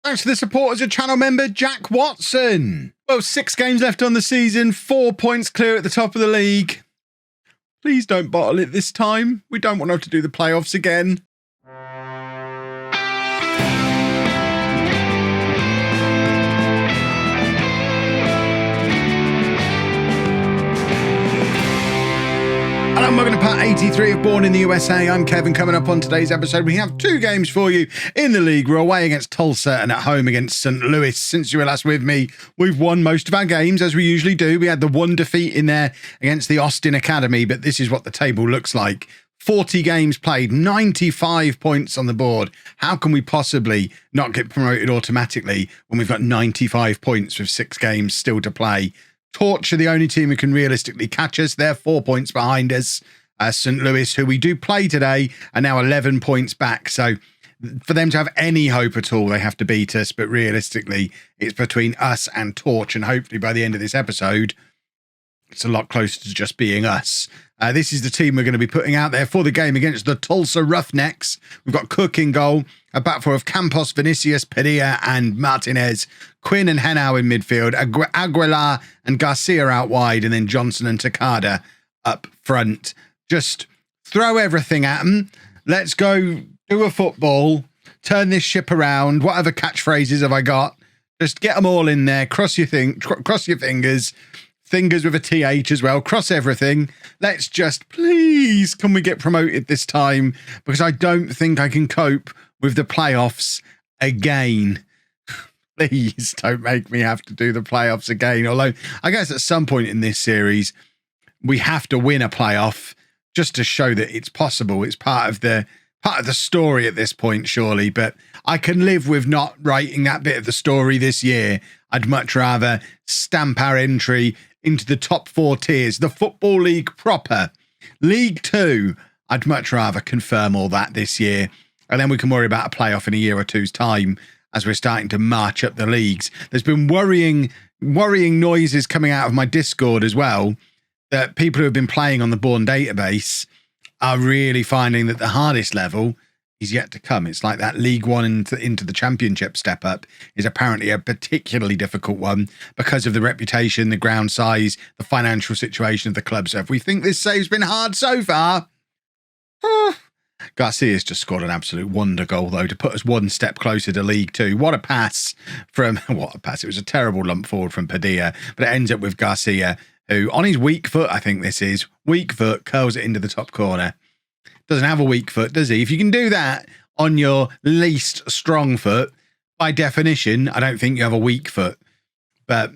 Thanks to the support as a channel member, Jack Watson. Well, 6 games left on the season, 4 points clear at the top of the league. Please don't bottle it this time. We don't want to have to do the playoffs again. Hello and welcome to part 83 of Bourne in the USA. I'm Kevin. Coming up on today's episode, we have 2 games for you in the league. We're away against Tulsa and at home against St. Louis. Since you were last with me, we've won most of our games, as we usually do. We had the 1 defeat in there against the Austin Academy, but this is what the table looks like. 40 games played, 95 points on the board. How can we possibly not get promoted automatically when we've got 95 points with 6 games still to play? Torch are the only team who can realistically catch us. They're 4 points behind us. St. Louis, who we do play today, are now 11 points back. So for them to have any hope at all, they have to beat us. But realistically, it's between us and Torch. And hopefully by the end of this episode, it's a lot closer to just being us. This is the team we're going to be putting out there for the game against the Tulsa Roughnecks. We've got Cook in goal, a back four of Campos, Vinicius, Padilla and Martinez, Quinn and Henao in midfield, Aguilar and Garcia out wide, and then Johnson and Takada up front. Just throw everything at them. Let's go do a football, turn this ship around. Whatever catchphrases have I got? Just get them all in there. Cross your fingers. Fingers with a TH as well. Cross everything. Let's just, please, can we get promoted this time? Because I don't think I can cope with the playoffs again. Please don't make me have to do the playoffs again. Although I guess at some point in this series, we have to win a playoff just to show that it's possible. It's part of the story at this point, surely. But I can live with not writing that bit of the story this year. I'd much rather stamp our entry into the top 4 tiers, the Football League proper. League 2, I'd much rather confirm all that this year. And then we can worry about a playoff in a year or two's time as we're starting to march up the leagues. There's been worrying noises coming out of my Discord as well, that people who have been playing on the Bourne database are really finding that the hardest level is yet to come. It's like that League 1 into the Championship step up is apparently a particularly difficult one because of the reputation, the ground size, the financial situation of the club. So if we think this save's been hard so far, Garcia's just scored an absolute wonder goal, though, to put us 1 step closer to League 2. What a pass from... What a pass. It was a terrible lump forward from Padilla, but it ends up with Garcia, who, on his weak foot, I think this is, weak foot, curls it into the top corner. Doesn't have a weak foot, does he? If you can do that on your least strong foot, by definition, I don't think you have a weak foot. But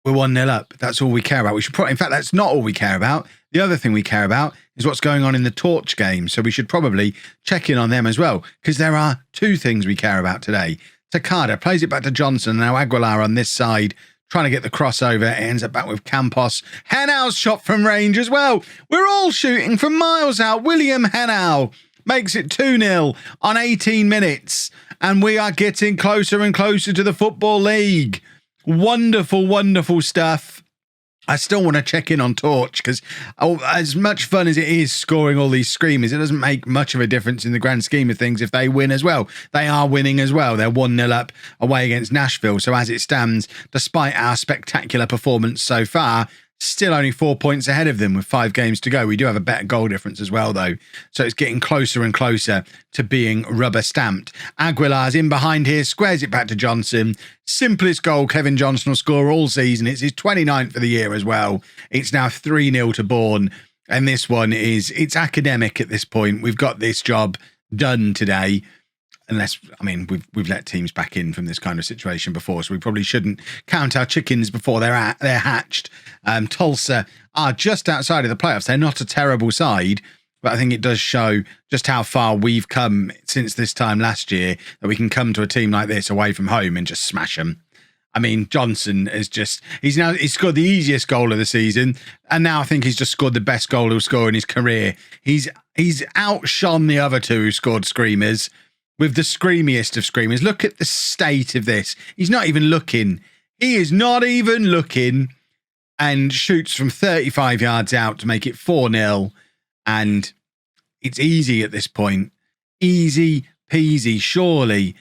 we're 1-0 up. That's all we care about. We should probably, in fact, that's not all we care about. The other thing we care about is what's going on in the Torch game. So we should probably check in on them as well, because there are 2 things we care about today. Takada plays it back to Johnson. Now Aguilar on this side, trying to get the crossover. It ends up back with Campos. Henao's shot from range as well. We're all shooting from miles out. William Henao makes it 2-0 on 18 minutes. And we are getting closer and closer to the Football League. Wonderful, wonderful stuff. I still want to check in on Torch because as much fun as it is scoring all these screamers, it doesn't make much of a difference in the grand scheme of things if they win as well. They are winning as well. They're 1-0 up away against Nashville. So as it stands, despite our spectacular performance so far, still only 4 points ahead of them with 5 games to go. We do have a better goal difference as well, though. So it's getting closer and closer to being rubber stamped. Aguilar's in behind here, squares it back to Johnson. Simplest goal Kevin Johnson will score all season. It's his 29th for the year as well. It's now 3-0 to Bourne. And this one it's academic at this point. We've got this job done today. Unless, I mean, we've let teams back in from this kind of situation before, so we probably shouldn't count our chickens before they're hatched. Tulsa are just outside of the playoffs. They're not a terrible side, but I think it does show just how far we've come since this time last year, that we can come to a team like this away from home and just smash them. I mean, Johnson is just, he's scored the easiest goal of the season, and now I think he's just scored the best goal he'll score in his career. He's outshone the other 2 who scored screamers, with the screamiest of screamers. Look at the state of this. He's not even looking. He is not even looking, and shoots from 35 yards out to make it 4-0. And it's easy at this point. Easy peasy. Surely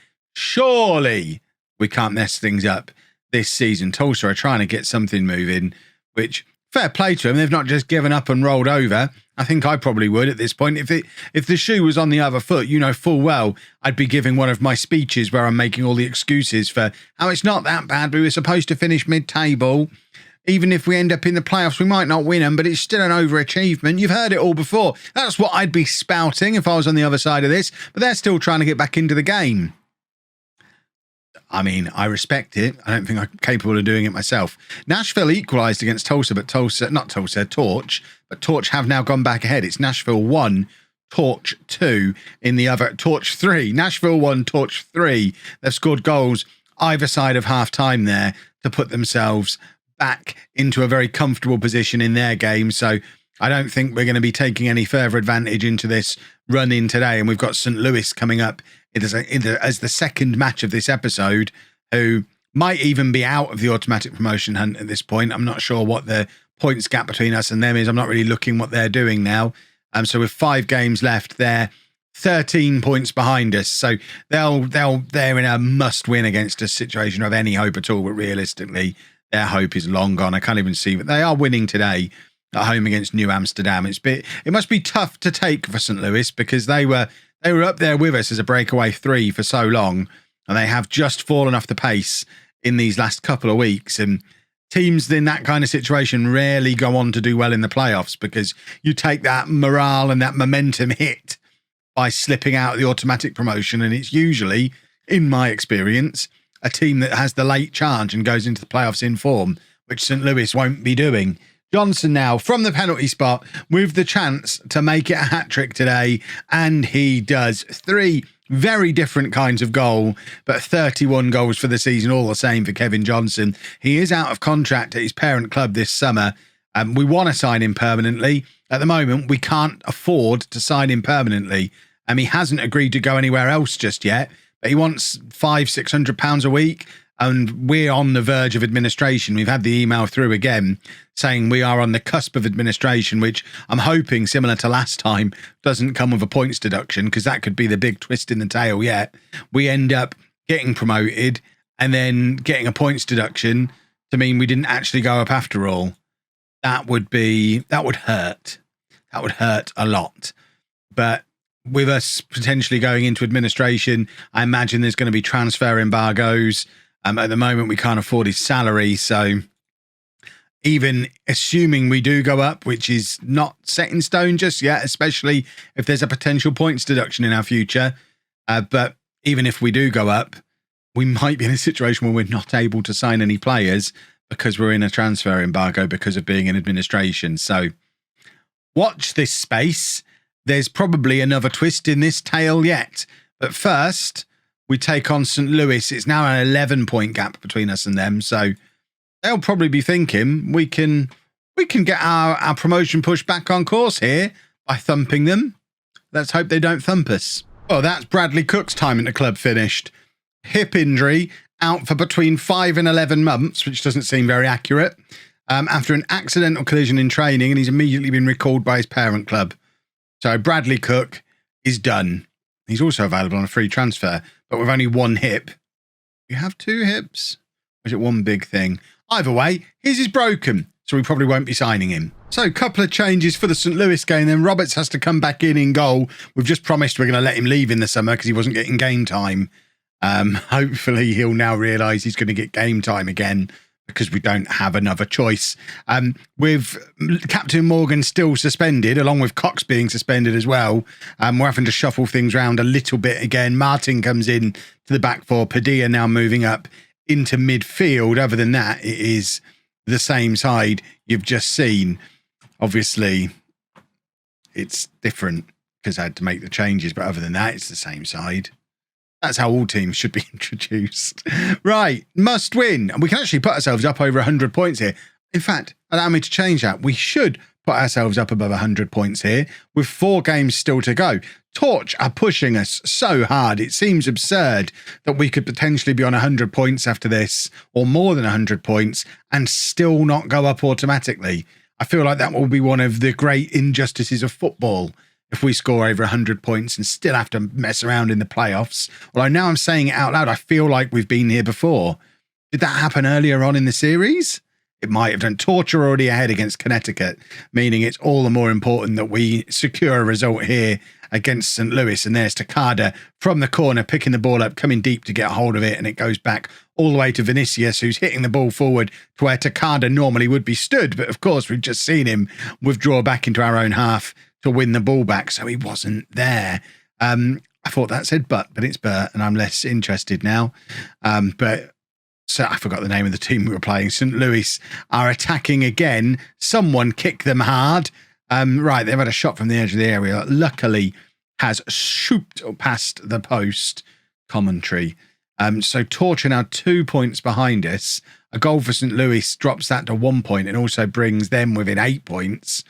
we can't mess things up this season. Tulsa are trying to get something moving, which fair play to them. They've not just given up and rolled over. I think I probably would at this point. If the shoe was on the other foot, you know full well I'd be giving one of my speeches where I'm making all the excuses for how it's not that bad. We were supposed to finish mid-table. Even if we end up in the playoffs, we might not win them, but it's still an overachievement. You've heard it all before. That's what I'd be spouting if I was on the other side of this, but they're still trying to get back into the game. I mean, I respect it. I don't think I'm capable of doing it myself. Nashville equalised against Tulsa, but Torch, but Torch have now gone back ahead. It's Nashville 1, Torch 2 in the other, Torch 3. Nashville 1, Torch 3. They've scored goals either side of half-time there to put themselves back into a very comfortable position in their game. So I don't think we're going to be taking any further advantage into this run in today. And we've got St. Louis coming up as the second match of this episode, who might even be out of the automatic promotion hunt at this point. I'm not sure what the points gap between us and them is. I'm not really looking what they're doing now. So with 5 games left, they're 13 points behind us. So they're in a must win against a situation of any hope at all. But realistically, their hope is long gone. I can't even see it. They are winning today at home against New Amsterdam. It must be tough to take for St. Louis because they were up there with us as a breakaway 3 for so long, and they have just fallen off the pace in these last couple of weeks. And teams in that kind of situation rarely go on to do well in the playoffs because you take that morale and that momentum hit by slipping out of the automatic promotion, and it's usually, in my experience, a team that has the late charge and goes into the playoffs in form, which St. Louis won't be doing. Johnson now from the penalty spot with the chance to make it a hat-trick today, and he does. 3 very different kinds of goal, but 31 goals for the season, all the same for Kevin Johnson. He is out of contract at his parent club this summer. We want to sign him permanently. At the moment, we can't afford to sign him permanently. He hasn't agreed to go anywhere else just yet. But he wants £500-600 a week, and we're on the verge of administration. We've had the email through again saying we are on the cusp of administration, which I'm hoping, similar to last time, doesn't come with a points deduction, because that could be the big twist in the tail yet. We end up getting promoted and then getting a points deduction to mean we didn't actually go up after all. That would hurt. That would hurt a lot. But with us potentially going into administration, I imagine there's going to be transfer embargoes. At the moment, we can't afford his salary. So even assuming we do go up, which is not set in stone just yet, especially if there's a potential points deduction in our future. But even if we do go up, we might be in a situation where we're not able to sign any players because we're in a transfer embargo because of being in administration. So watch this space. There's probably another twist in this tale yet. But first, we take on St. Louis. It's now an 11-point gap between us and them. So they'll probably be thinking we can get our promotion pushed back on course here by thumping them. Let's hope they don't thump us. Oh, that's Bradley Cook's time at the club finished. Hip injury, out for between 5 and 11 months, which doesn't seem very accurate, after an accidental collision in training, and he's immediately been recalled by his parent club. So Bradley Cook is done. He's also available on a free transfer, but with only 1 hip. You have 2 hips? Or is it one big thing? Either way, his is broken, so we probably won't be signing him. So a couple of changes for the St. Louis game. Then Roberts has to come back in goal. We've just promised we're going to let him leave in the summer because he wasn't getting game time. Hopefully he'll now realise he's going to get game time again, because we don't have another choice. With Captain Morgan still suspended, along with Cox being suspended as well, we're having to shuffle things around a little bit again. Martin comes in to the back 4. Padilla now moving up into midfield. Other than that, it is the same side you've just seen. Obviously, it's different because I had to make the changes, but other than that, it's the same side. That's how all teams should be introduced. Right, must win. And we can actually put ourselves up over 100 points here. In fact, allow me to change that. We should put ourselves up above 100 points here with 4 games still to go. Torch are pushing us so hard. It seems absurd that we could potentially be on 100 points after this, or more than 100 points, and still not go up automatically. I feel like that will be one of the great injustices of football, if we score over 100 points and still have to mess around in the playoffs. Although now I'm saying it out loud, I feel like we've been here before. Did that happen earlier on in the series? It might have done. Torture already ahead against Connecticut, meaning it's all the more important that we secure a result here against St. Louis. And there's Takada from the corner, picking the ball up, coming deep to get a hold of it. And it goes back all the way to Vinicius, who's hitting the ball forward to where Takada normally would be stood. But of course, we've just seen him withdraw back into our own half to win the ball back. So he wasn't there. I thought that said but it's Bert, and I'm less interested now. So I forgot the name of the team we were playing. St. Louis are attacking again. Someone kick them hard. Right, they've had a shot from the edge of the area. Luckily, has shooped past the post. Commentary. So Torture now 2 points behind us. A goal for St. Louis drops that to 1 point and also brings them within 8 points.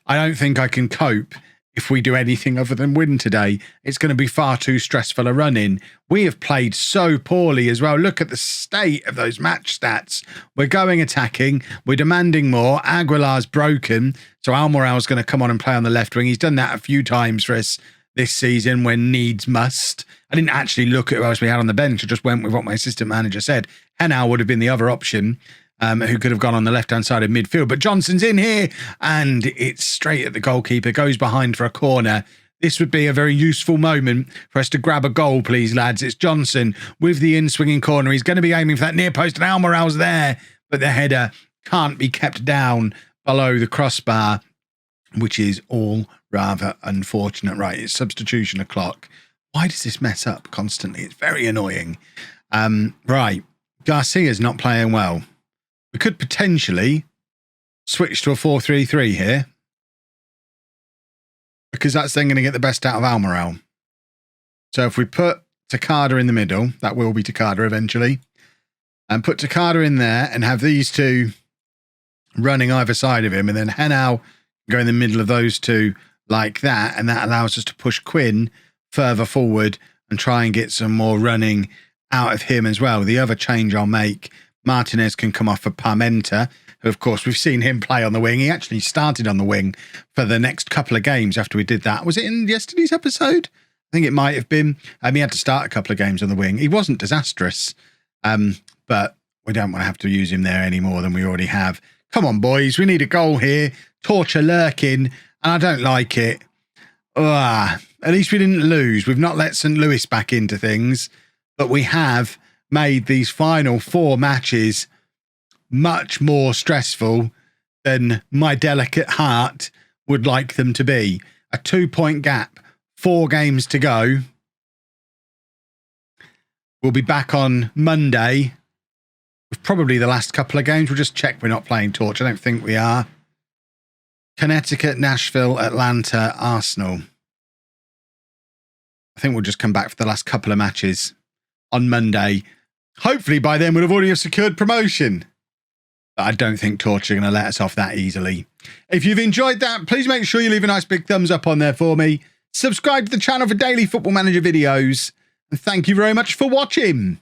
I don't think I can cope if we do anything other than win today. It's going to be far too stressful a run-in. We have played so poorly as well. Look at the state of those match stats. We're going attacking. We're demanding more. Aguilar's broken. So Almoral's going to come on and play on the left wing. He's done that a few times for us this season when needs must. I didn't actually look at who else we had on the bench. I just went with what my assistant manager said. Henao would have been the other option. Who could have gone on the left-hand side of midfield. But Johnson's in here, and it's straight at the goalkeeper, goes behind for a corner. This would be a very useful moment for us to grab a goal, please, lads. It's Johnson with the in-swinging corner. He's going to be aiming for that near post, and Almoral's there, but the header can't be kept down below the crossbar, which is all rather unfortunate. Right, it's substitution o'clock. Why does this mess up constantly? It's very annoying. Right, Garcia's not playing well. We could potentially switch to a 4-3-3 here, because that's then going to get the best out of Almiral. So if we put Takada in the middle, that will be Takada eventually, and put Takada in there and have these two running either side of him, and then Henao go in the middle of those two like that, and that allows us to push Quinn further forward and try and get some more running out of him as well. The other change I'll make, Martinez can come off for Parmenta, who, of course, we've seen him play on the wing. He actually started on the wing for the next couple of games after we did that. Was it in yesterday's episode? I think it might have been. He had to start a couple of games on the wing. He wasn't disastrous, but we don't want to have to use him there any more than we already have. Come on, boys. We need a goal here. Torture lurking, and I don't like it. At least we didn't lose. We've not let St. Louis back into things, but we have made these final 4 matches much more stressful than my delicate heart would like them to be. A 2-point gap, 4 games to go. We'll be back on Monday with probably the last couple of games. We'll just check we're not playing Torch. I don't think we are. Connecticut, Nashville, Atlanta, Arsenal. I think we'll just come back for the last couple of matches on Monday. Hopefully by then we'll have already secured promotion. But I don't think Torch are going to let us off that easily. If you've enjoyed that, please make sure you leave a nice big thumbs up on there for me. Subscribe to the channel for daily Football Manager videos. And thank you very much for watching.